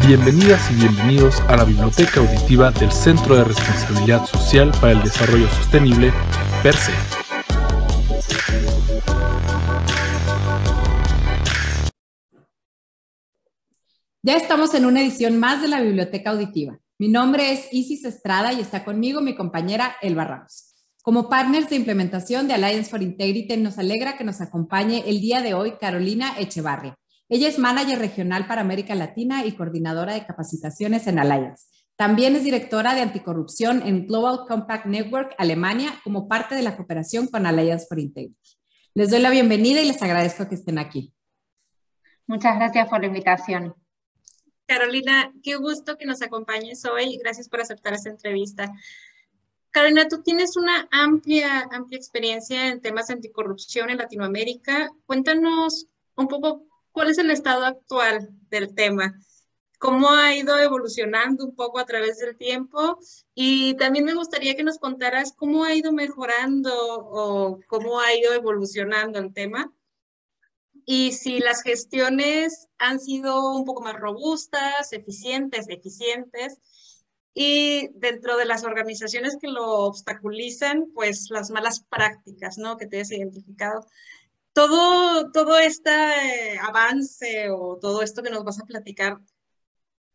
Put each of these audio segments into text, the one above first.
Bienvenidas y bienvenidos a la Biblioteca Auditiva del Centro de Responsabilidad Social para el Desarrollo Sostenible, PERSE. Ya estamos en una edición más de la Biblioteca Auditiva. Mi nombre es Isis Estrada y está conmigo mi compañera Elba Ramos. Como partners de implementación de Alliance for Integrity, nos alegra que nos acompañe el día de hoy Carolina Echevarria. Ella es manager regional para América Latina y coordinadora de capacitaciones en Alliance. También es directora de anticorrupción en Global Compact Network Alemania como parte de la cooperación con Alliance for Integrity. Les doy la bienvenida y les agradezco que estén aquí. Muchas gracias por la invitación. Carolina, qué gusto que nos acompañes hoy. Gracias por aceptar esta entrevista. Carolina, tú tienes una amplia experiencia en temas de anticorrupción en Latinoamérica. Cuéntanos un poco cuál es el estado actual del tema, cómo ha ido evolucionando un poco a través del tiempo, y también me gustaría que nos contaras cómo ha ido mejorando o cómo ha ido evolucionando el tema. Y si las gestiones han sido un poco más robustas, eficientes, y dentro de las organizaciones que lo obstaculizan, pues las malas prácticas, ¿no?, que te has identificado. Todo este avance o todo esto que nos vas a platicar,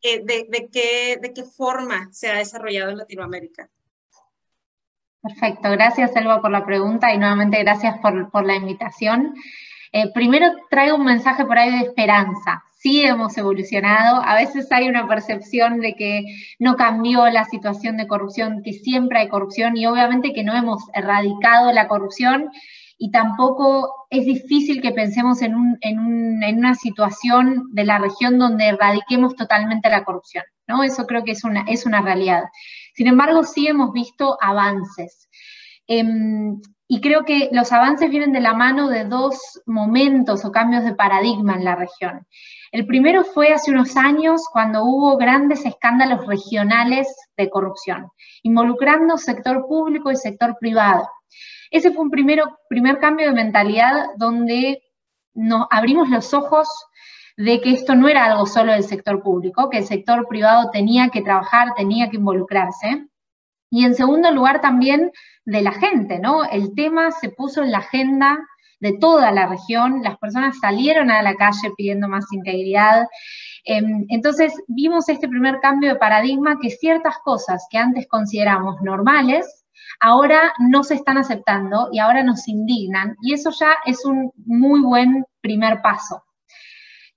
¿de qué forma se ha desarrollado en Latinoamérica? Perfecto, gracias Elba por la pregunta y nuevamente gracias por la invitación. Primero traigo un mensaje por ahí de esperanza. Sí hemos evolucionado, a veces hay una percepción de que no cambió la situación de corrupción, que siempre hay corrupción y obviamente que no hemos erradicado la corrupción y tampoco es difícil que pensemos en una situación de la región donde erradiquemos totalmente la corrupción, ¿no? Eso creo que es una realidad. Sin embargo, sí hemos visto avances. Y creo que los avances vienen de la mano de dos momentos o cambios de paradigma en la región. El primero fue hace unos años cuando hubo grandes escándalos regionales de corrupción, involucrando sector público y sector privado. Ese fue un primer cambio de mentalidad donde nos abrimos los ojos de que esto no era algo solo del sector público, que el sector privado tenía que trabajar, tenía que involucrarse. Y en segundo lugar también de la gente, ¿no? El tema se puso en la agenda de toda la región, las personas salieron a la calle pidiendo más integridad. Entonces vimos este primer cambio de paradigma, que ciertas cosas que antes consideramos normales, ahora no se están aceptando y ahora nos indignan, y eso ya es un muy buen primer paso.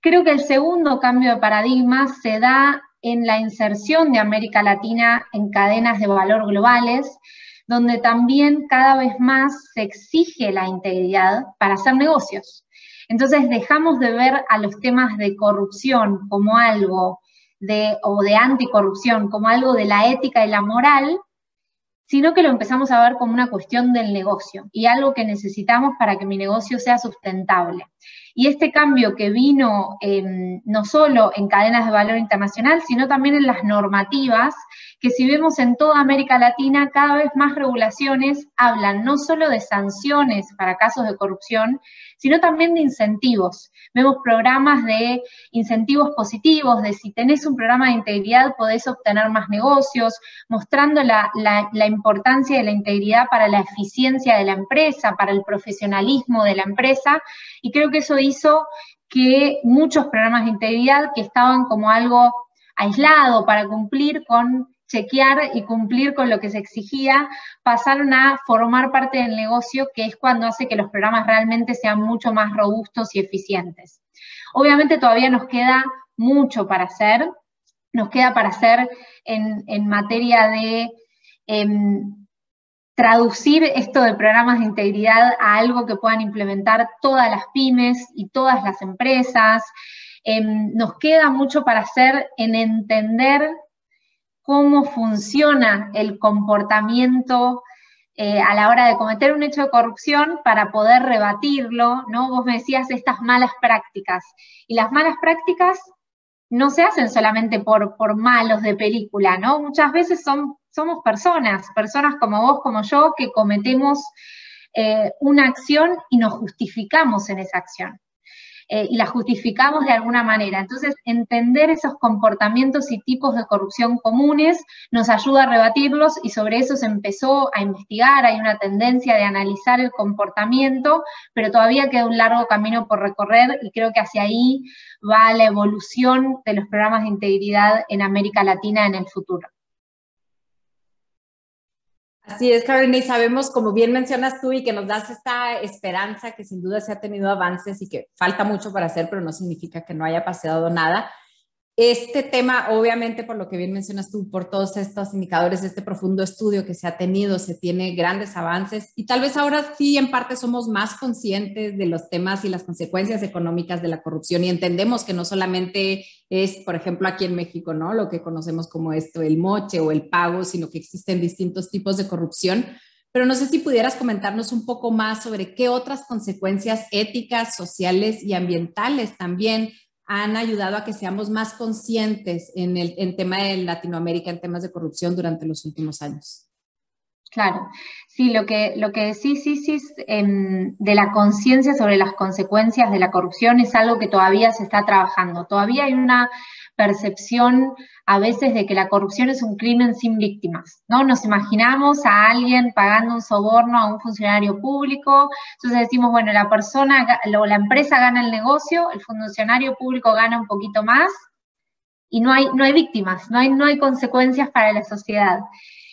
Creo que el segundo cambio de paradigma se da en la inserción de América Latina en cadenas de valor globales, donde también cada vez más se exige la integridad para hacer negocios. Entonces dejamos de ver a los temas de corrupción como algo o de anticorrupción como algo de la ética y la moral, sino que lo empezamos a ver como una cuestión del negocio y algo que necesitamos para que mi negocio sea sustentable. Y este cambio que vino no solo en cadenas de valor internacional, sino también en las normativas, que si vemos en toda América Latina, cada vez más regulaciones hablan no solo de sanciones para casos de corrupción, sino también de incentivos. Vemos programas de incentivos positivos, de si tenés un programa de integridad podés obtener más negocios, mostrando la importancia de la integridad para la eficiencia de la empresa, para el profesionalismo de la empresa, y creo que eso hizo que muchos programas de integridad que estaban como algo aislado para cumplir con chequear y cumplir con lo que se exigía, pasaron a formar parte del negocio, que es cuando hace que los programas realmente sean mucho más robustos y eficientes. Obviamente todavía nos queda mucho para hacer, en materia de traducir esto de programas de integridad a algo que puedan implementar todas las pymes y todas las empresas. Nos queda mucho para hacer en entender cómo funciona el comportamiento a la hora de cometer un hecho de corrupción para poder rebatirlo, ¿no? Vos me decías estas malas prácticas, y las malas prácticas no se hacen solamente por malos de película, ¿no? Muchas veces somos personas como vos, como yo, que cometemos una acción y nos justificamos en esa acción. y las justificamos de alguna manera. Entonces, entender esos comportamientos y tipos de corrupción comunes nos ayuda a rebatirlos, y sobre eso se empezó a investigar. Hay una tendencia de analizar el comportamiento, pero todavía queda un largo camino por recorrer, y creo que hacia ahí va la evolución de los programas de integridad en América Latina en el futuro. Así es, Carolina, y sabemos, como bien mencionas tú, y que nos das esta esperanza, que sin duda se ha tenido avances y que falta mucho para hacer, pero no significa que no haya pasado nada. Este tema, obviamente, por lo que bien mencionas tú, por todos estos indicadores de este profundo estudio que se ha tenido, se tiene grandes avances, y tal vez ahora sí, en parte, somos más conscientes de los temas y las consecuencias económicas de la corrupción, y entendemos que no solamente es, por ejemplo, aquí en México, ¿no?, lo que conocemos como esto, el moche o el pago, sino que existen distintos tipos de corrupción. Pero no sé si pudieras comentarnos un poco más sobre qué otras consecuencias éticas, sociales y ambientales también han ayudado a que seamos más conscientes en tema de Latinoamérica, en temas de corrupción durante los últimos años. Claro, sí, lo que decís, Isis, de la conciencia sobre las consecuencias de la corrupción es algo que todavía se está trabajando. Todavía hay una percepción a veces de que la corrupción es un crimen sin víctimas, ¿no? Nos imaginamos a alguien pagando un soborno a un funcionario público, entonces decimos, bueno, la persona o la empresa gana el negocio, el funcionario público gana un poquito más, y no hay víctimas, no hay consecuencias para la sociedad.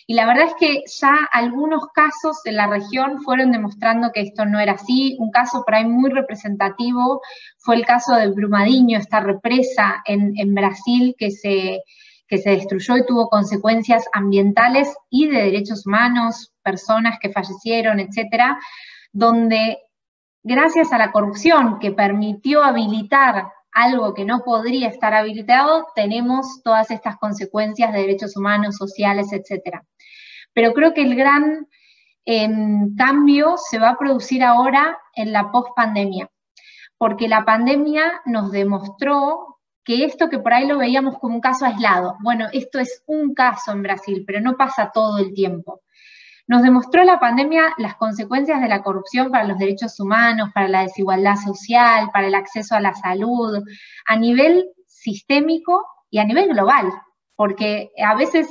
Y la verdad es que ya algunos casos en la región fueron demostrando que esto no era así. Un caso por ahí muy representativo fue el caso de Brumadinho, esta represa en Brasil que se destruyó y tuvo consecuencias ambientales y de derechos humanos, personas que fallecieron, etcétera, donde gracias a la corrupción que permitió habilitar algo que no podría estar habilitado, tenemos todas estas consecuencias de derechos humanos, sociales, etcétera. Pero creo que el gran cambio se va a producir ahora en la pospandemia, porque la pandemia nos demostró que esto que por ahí lo veíamos como un caso aislado, bueno, esto es un caso en Brasil, pero no pasa todo el tiempo. Nos demostró la pandemia las consecuencias de la corrupción para los derechos humanos, para la desigualdad social, para el acceso a la salud, a nivel sistémico y a nivel global, porque a veces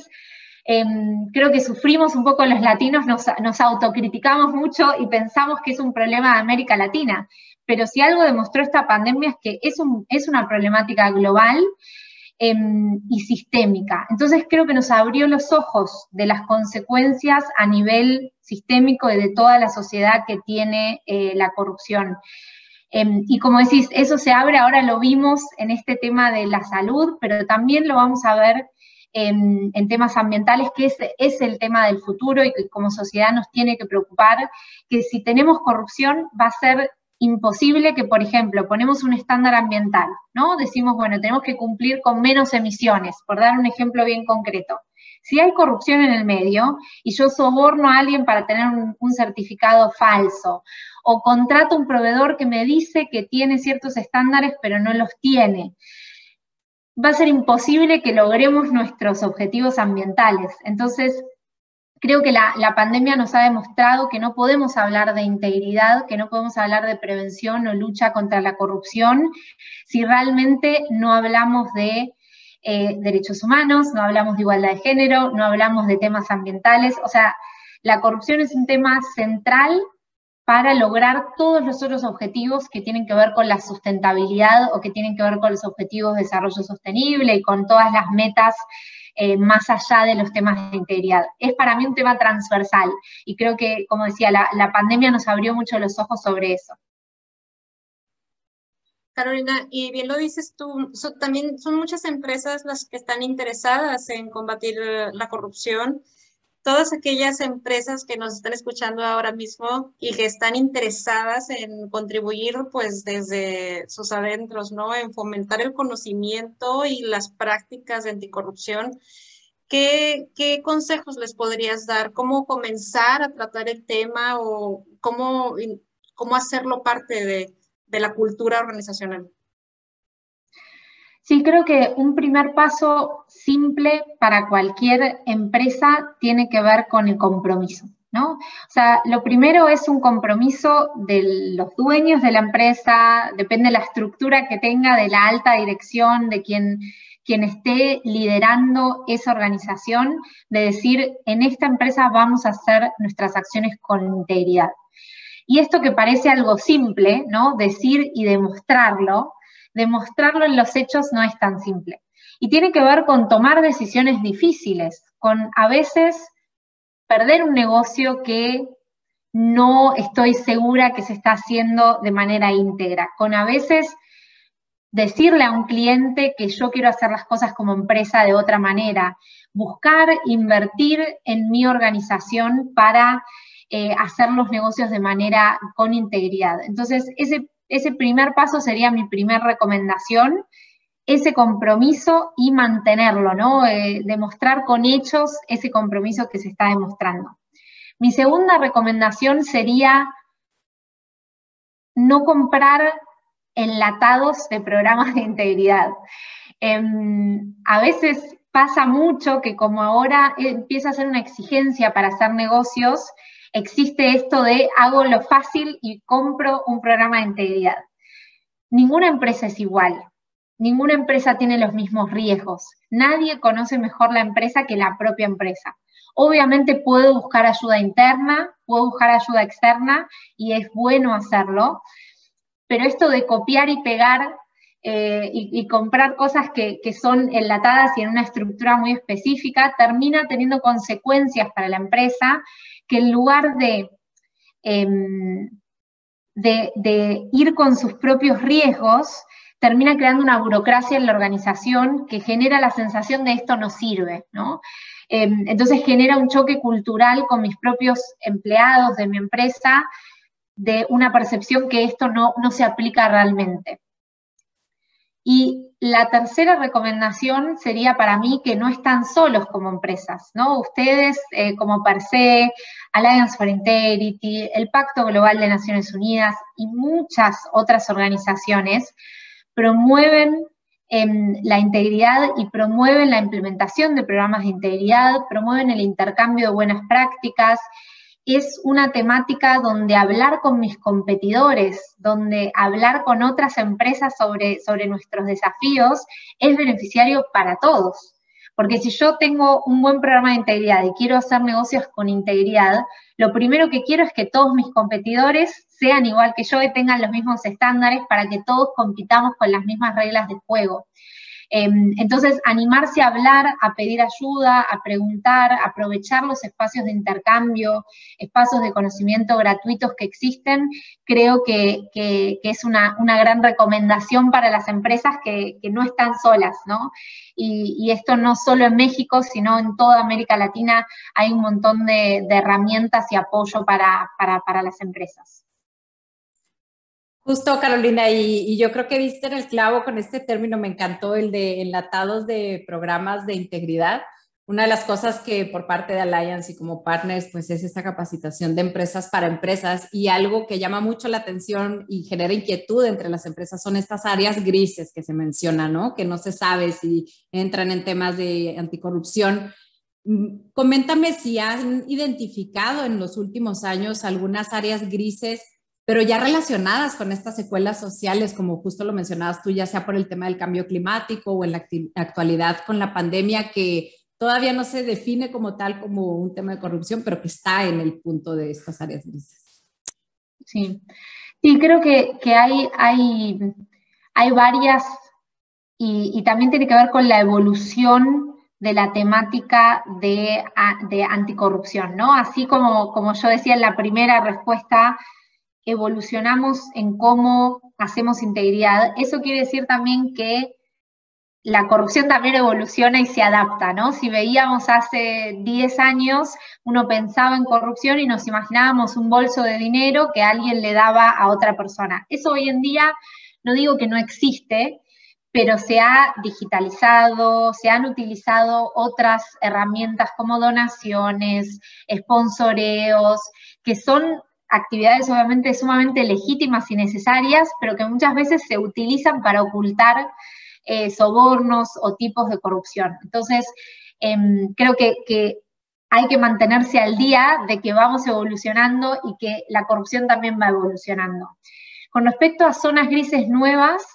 creo que sufrimos un poco los latinos, nos autocriticamos mucho y pensamos que es un problema de América Latina, pero si algo demostró esta pandemia es que es una problemática global y sistémica. Entonces creo que nos abrió los ojos de las consecuencias a nivel sistémico y de toda la sociedad que tiene la corrupción. Y como decís, eso se abre, ahora lo vimos en este tema de la salud, pero también lo vamos a ver en temas ambientales, que es el tema del futuro y que como sociedad nos tiene que preocupar, que si tenemos corrupción va a ser imposible que, por ejemplo, ponemos un estándar ambiental, ¿no? Decimos, bueno, tenemos que cumplir con menos emisiones, por dar un ejemplo bien concreto. Si hay corrupción en el medio y yo soborno a alguien para tener un certificado falso, o contrato un proveedor que me dice que tiene ciertos estándares pero no los tiene, va a ser imposible que logremos nuestros objetivos ambientales. Entonces, creo que la pandemia nos ha demostrado que no podemos hablar de integridad, que no podemos hablar de prevención o lucha contra la corrupción si realmente no hablamos de derechos humanos, no hablamos de igualdad de género, no hablamos de temas ambientales. O sea, la corrupción es un tema central para lograr todos los otros objetivos que tienen que ver con la sustentabilidad o que tienen que ver con los objetivos de desarrollo sostenible y con todas las metas más allá de los temas de integridad. Es para mí un tema transversal y creo que, como decía, la pandemia nos abrió mucho los ojos sobre eso. Carolina, y bien lo dices tú, también son muchas empresas las que están interesadas en combatir la corrupción. Todas aquellas empresas que nos están escuchando ahora mismo y que están interesadas en contribuir, pues, desde sus adentros, ¿no? En fomentar el conocimiento y las prácticas de anticorrupción. ¿Qué consejos les podrías dar? ¿Cómo comenzar a tratar el tema o cómo hacerlo parte de la cultura organizacional? Sí, creo que un primer paso simple para cualquier empresa tiene que ver con el compromiso, ¿no? O sea, lo primero es un compromiso de los dueños de la empresa, depende de la estructura que tenga, de la alta dirección, de quien esté liderando esa organización, de decir, en esta empresa vamos a hacer nuestras acciones con integridad. Y esto que parece algo simple, ¿no? Decir y demostrarlo en los hechos no es tan simple. Y tiene que ver con tomar decisiones difíciles, con a veces perder un negocio que no estoy segura que se está haciendo de manera íntegra, con a veces decirle a un cliente que yo quiero hacer las cosas como empresa de otra manera, buscar invertir en mi organización para hacer los negocios de manera con integridad. Entonces, ese primer paso sería mi primer recomendación, ese compromiso y mantenerlo, ¿no? Demostrar con hechos ese compromiso que se está demostrando. Mi segunda recomendación sería no comprar enlatados de programas de integridad. A veces pasa mucho que como ahora empieza a ser una exigencia para hacer negocios, existe esto de hago lo fácil y compro un programa de integridad. Ninguna empresa es igual. Ninguna empresa tiene los mismos riesgos. Nadie conoce mejor la empresa que la propia empresa. Obviamente puedo buscar ayuda interna, puedo buscar ayuda externa y es bueno hacerlo, pero esto de copiar y pegar y comprar cosas que son enlatadas y en una estructura muy específica termina teniendo consecuencias para la empresa que en lugar de ir con sus propios riesgos, termina creando una burocracia en la organización que genera la sensación de esto no sirve, ¿no? Entonces genera un choque cultural con mis propios empleados de mi empresa, de una percepción que esto no se aplica realmente. Y la tercera recomendación sería para mí que no están solos como empresas, ¿no? Ustedes como per se, Alliance for Integrity, el Pacto Global de Naciones Unidas y muchas otras organizaciones promueven la integridad y promueven la implementación de programas de integridad, promueven el intercambio de buenas prácticas. Es una temática donde hablar con mis competidores, donde hablar con otras empresas sobre nuestros desafíos es beneficiario para todos. Porque si yo tengo un buen programa de integridad y quiero hacer negocios con integridad, lo primero que quiero es que todos mis competidores sean igual que yo y tengan los mismos estándares para que todos compitamos con las mismas reglas de juego. Entonces, animarse a hablar, a pedir ayuda, a preguntar, a aprovechar los espacios de intercambio, espacios de conocimiento gratuitos que existen, creo que es una gran recomendación para las empresas que no están solas, ¿no? Y esto no solo en México, sino en toda América Latina hay un montón de herramientas y apoyo para las empresas. Justo, Carolina, y yo creo que diste en el clavo con este término, me encantó el de enlatados de programas de integridad. Una de las cosas que por parte de Alliance y como partners, pues es esta capacitación de empresas para empresas, y algo que llama mucho la atención y genera inquietud entre las empresas son estas áreas grises que se mencionan, ¿no? Que no se sabe si entran en temas de anticorrupción. Coméntame si han identificado en los últimos años algunas áreas grises, pero ya relacionadas con estas secuelas sociales, como justo lo mencionabas tú, ya sea por el tema del cambio climático o en la actualidad con la pandemia, que todavía no se define como tal como un tema de corrupción, pero que está en el punto de estas áreas grises. Sí, creo que hay varias, y también tiene que ver con la evolución de la temática de anticorrupción, ¿no? Así como yo decía en la primera respuesta, evolucionamos en cómo hacemos integridad. Eso quiere decir también que la corrupción también evoluciona y se adapta, ¿no? Si veíamos hace 10 años, uno pensaba en corrupción y nos imaginábamos un bolso de dinero que alguien le daba a otra persona. Eso hoy en día, no digo que no existe, pero se ha digitalizado, se han utilizado otras herramientas como donaciones, sponsoreos, que son actividades obviamente sumamente legítimas y necesarias, pero que muchas veces se utilizan para ocultar sobornos o tipos de corrupción. Entonces, creo que hay que mantenerse al día de que vamos evolucionando y que la corrupción también va evolucionando. Con respecto a zonas grises nuevas,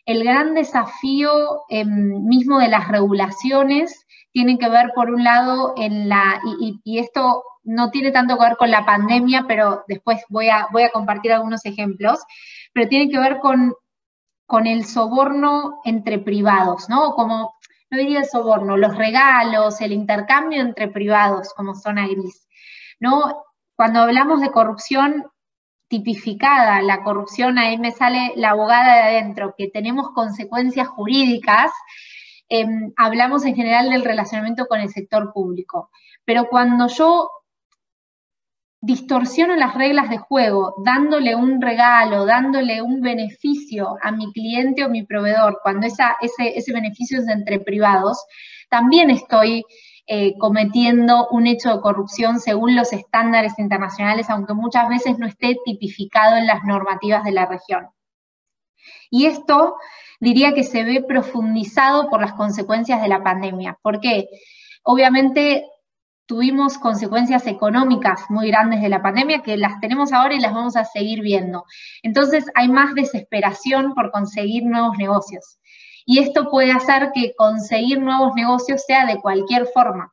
el gran desafío mismo de las regulaciones tiene que ver, por un lado, y esto no tiene tanto que ver con la pandemia, pero después voy a compartir algunos ejemplos, pero tiene que ver con el soborno entre privados, ¿no? Como, no diría el soborno, los regalos, el intercambio entre privados como zona gris, ¿no? Cuando hablamos de corrupción tipificada, la corrupción, ahí me sale la abogada de adentro, que tenemos consecuencias jurídicas, hablamos en general del relacionamiento con el sector público. Pero cuando yo distorsiono las reglas de juego, dándole un regalo, dándole un beneficio a mi cliente o mi proveedor, cuando ese beneficio es entre privados, también estoy cometiendo un hecho de corrupción según los estándares internacionales, aunque muchas veces no esté tipificado en las normativas de la región. Y esto diría que se ve profundizado por las consecuencias de la pandemia. ¿Por qué? Obviamente tuvimos consecuencias económicas muy grandes de la pandemia que las tenemos ahora y las vamos a seguir viendo. Entonces hay más desesperación por conseguir nuevos negocios. Y esto puede hacer que conseguir nuevos negocios sea de cualquier forma.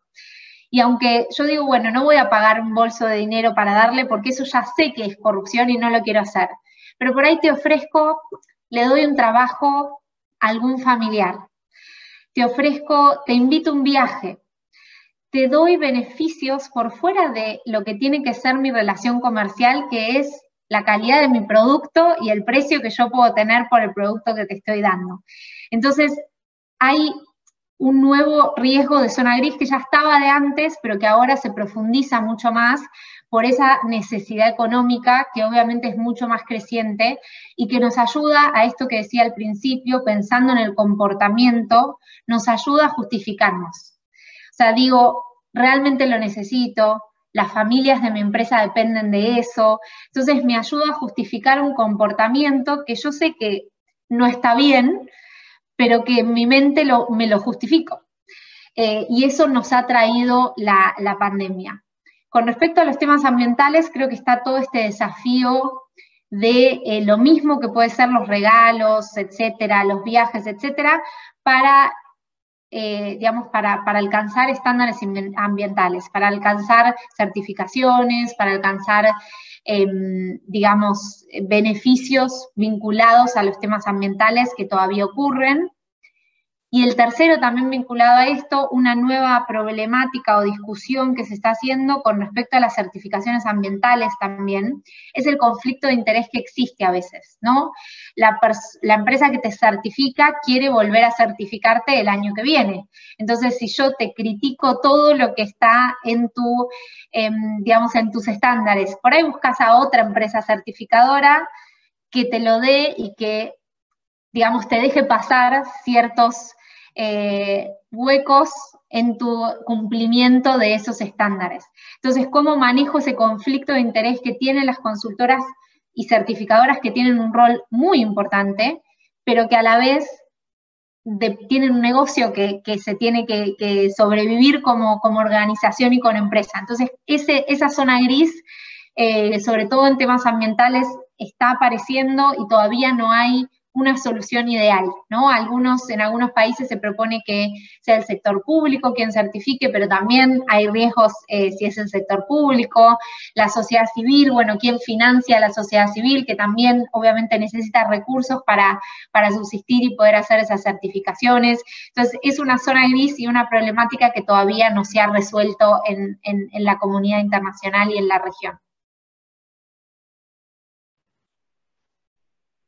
Y aunque yo digo, bueno, no voy a pagar un bolso de dinero para darle porque eso ya sé que es corrupción y no lo quiero hacer. Pero por ahí te ofrezco, le doy un trabajo a algún familiar. Te ofrezco, te invito a un viaje. Te doy beneficios por fuera de lo que tiene que ser mi relación comercial, que es la calidad de mi producto y el precio que yo puedo tener por el producto que te estoy dando. Entonces, hay un nuevo riesgo de zona gris que ya estaba de antes, pero que ahora se profundiza mucho más por esa necesidad económica que obviamente es mucho más creciente y que nos ayuda a esto que decía al principio, pensando en el comportamiento, nos ayuda a justificarnos. O sea, digo, realmente lo necesito, las familias de mi empresa dependen de eso, entonces me ayuda a justificar un comportamiento que yo sé que no está bien, pero que en mi mente me lo justifico. Y eso nos ha traído la pandemia. Con respecto a los temas ambientales, creo que está todo este desafío de lo mismo que puede ser los regalos, etcétera, los viajes, etcétera, para alcanzar estándares ambientales, para alcanzar certificaciones, para alcanzar, beneficios vinculados a los temas ambientales que todavía ocurren. Y el tercero, también vinculado a esto, una nueva problemática o discusión que se está haciendo con respecto a las certificaciones ambientales también, es el conflicto de interés que existe a veces, ¿no? La empresa que te certifica quiere volver a certificarte el año que viene. Entonces, si yo te critico todo lo que está en en tus estándares, por ahí buscas a otra empresa certificadora que te lo dé y que, te deje pasar ciertos huecos en tu cumplimiento de esos estándares. Entonces, ¿cómo manejo ese conflicto de interés que tienen las consultoras y certificadoras que tienen un rol muy importante, pero que a la vez tienen un negocio que se tiene que sobrevivir como organización y como empresa? Entonces, esa zona gris, sobre todo en temas ambientales, está apareciendo y todavía no hay una solución ideal, ¿no? En algunos países se propone que sea el sector público quien certifique, pero también hay riesgos si es el sector público, la sociedad civil, bueno, quién financia a la sociedad civil, que también obviamente necesita recursos para subsistir y poder hacer esas certificaciones. Entonces, es una zona gris y una problemática que todavía no se ha resuelto en la comunidad internacional y en la región.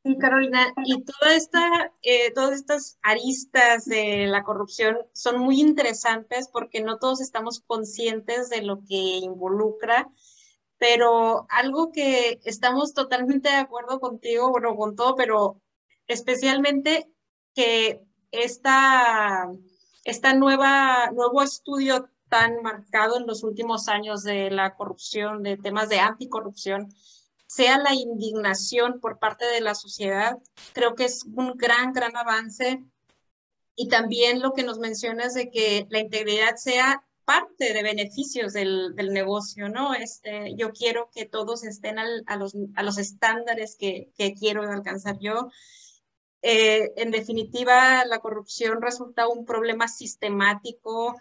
Sí, Carolina, y todas estas aristas de la corrupción son muy interesantes porque no todos estamos conscientes de lo que involucra, pero algo que estamos totalmente de acuerdo contigo, bueno, con todo, pero especialmente que nuevo estudio tan marcado en los últimos años de la corrupción, de temas de anticorrupción, sea la indignación por parte de la sociedad. Creo que es un gran avance. Y también lo que nos mencionas de que la integridad sea parte de beneficios del negocio, ¿no? Yo quiero que todos estén a los estándares que quiero alcanzar yo. En definitiva, la corrupción resulta un problema sistemático,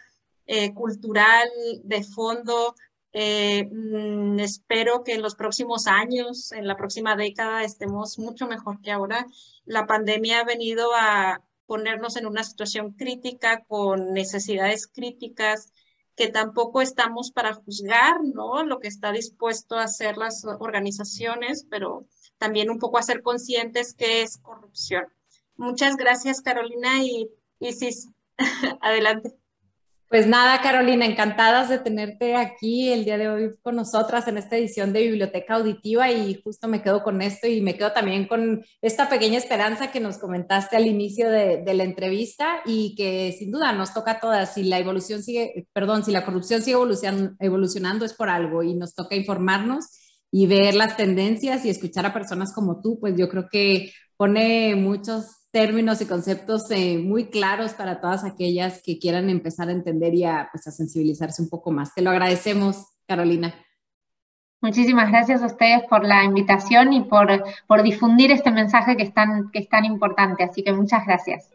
cultural, de fondo. Espero que en los próximos años, en la próxima década, estemos mucho mejor que ahora. La pandemia ha venido a ponernos en una situación crítica, con necesidades críticas, que tampoco estamos para juzgar, ¿no?, lo que está dispuesto a hacer las organizaciones, pero también un poco a ser conscientes que es corrupción. Muchas gracias, Carolina, y Isis, adelante. Pues nada, Carolina, encantadas de tenerte aquí el día de hoy con nosotras en esta edición de Biblioteca Auditiva, y justo me quedo con esto y me quedo también con esta pequeña esperanza que nos comentaste al inicio de la entrevista, y que sin duda nos toca a todas. Si la corrupción sigue evolucionando es por algo, y nos toca informarnos y ver las tendencias y escuchar a personas como tú. Pues yo creo que pone muchos términos y conceptos muy claros para todas aquellas que quieran empezar a entender y a sensibilizarse un poco más. Te lo agradecemos, Carolina. Muchísimas gracias a ustedes por la invitación y por difundir este mensaje que es tan importante. Así que muchas gracias.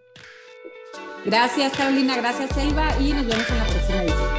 Gracias, Carolina. Gracias, Elba. Y nos vemos en la próxima edición.